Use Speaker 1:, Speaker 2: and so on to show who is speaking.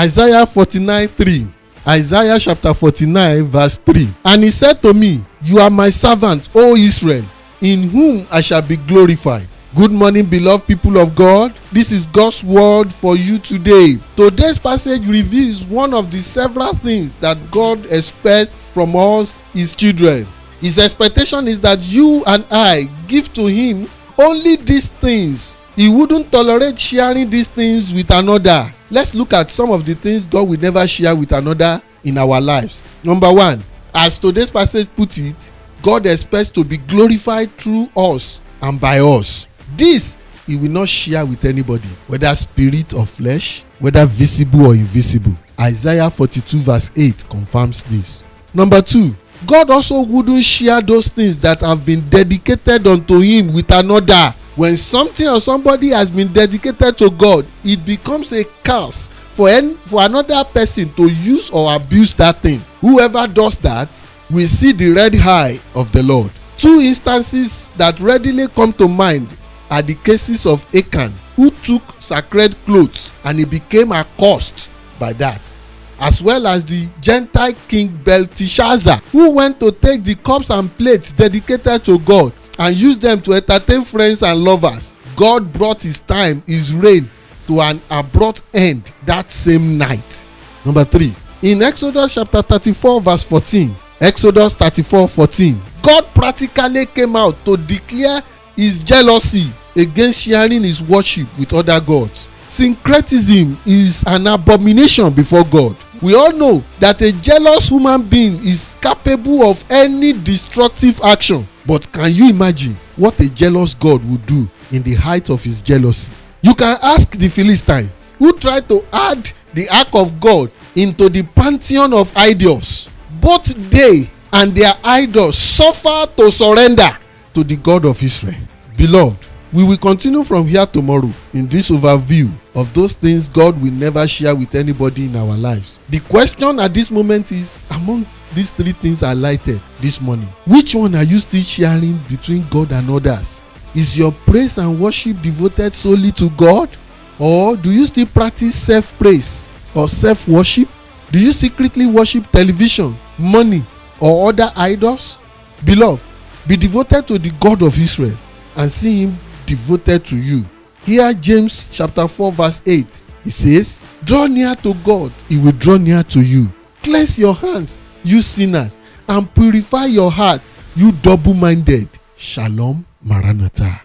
Speaker 1: Isaiah 49:3. Isaiah chapter 49 verse 3. And he said to me, you are my servant, O Israel, in whom I shall be glorified. Good morning, beloved people of God. This is God's word for you today. Today's passage reveals one of the several things that God expects from us, his children. His expectation is that you and I give to him only these things. He wouldn't tolerate sharing these things with another. Let's look at some of the things God will never share with another in our lives. Number one, as today's passage put it, God expects to be glorified through us and by us. This he will not share with anybody, whether spirit or flesh, whether visible or invisible. Isaiah 42 verse 8 confirms this. Number two, God also wouldn't share those things that have been dedicated unto him with another. When something or somebody has been dedicated to God, it becomes a curse for another person to use or abuse that thing. Whoever does that will see the red eye of the Lord. Two instances that readily come to mind are the cases of Achan, who took sacred clothes and he became accursed by that, as well as the Gentile king Belteshazzar, who went to take the cups and plates dedicated to God and use them to entertain friends and lovers. God brought his reign to an abrupt end that same night. Number three, in Exodus chapter 34 verse 14, Exodus 34:14, God practically came out to declare his jealousy against sharing his worship with other gods. Syncretism is an abomination before God. We all know that a jealous human being is capable of any destructive action. But can you imagine what a jealous God would do in the height of his jealousy? You can ask the Philistines, who tried to add the ark of God into the pantheon of idols. Both they and their idols suffer to surrender to the God of Israel. Beloved, we will continue from here tomorrow in this overview of those things God will never share with anybody in our lives. The question at this moment is, among these three things I highlighted this morning, which one are you still sharing between God and others? Is your praise and worship devoted solely to God? Or do you still practice self-praise or self-worship? Do you secretly worship television, money, or other idols? Beloved, be devoted to the God of Israel and see him devoted to you. Here James chapter 4 verse 8, it says, draw near to God, he will draw near to you. Cleanse your hands, you sinners, and purify your heart, you double-minded. Shalom Maranatha.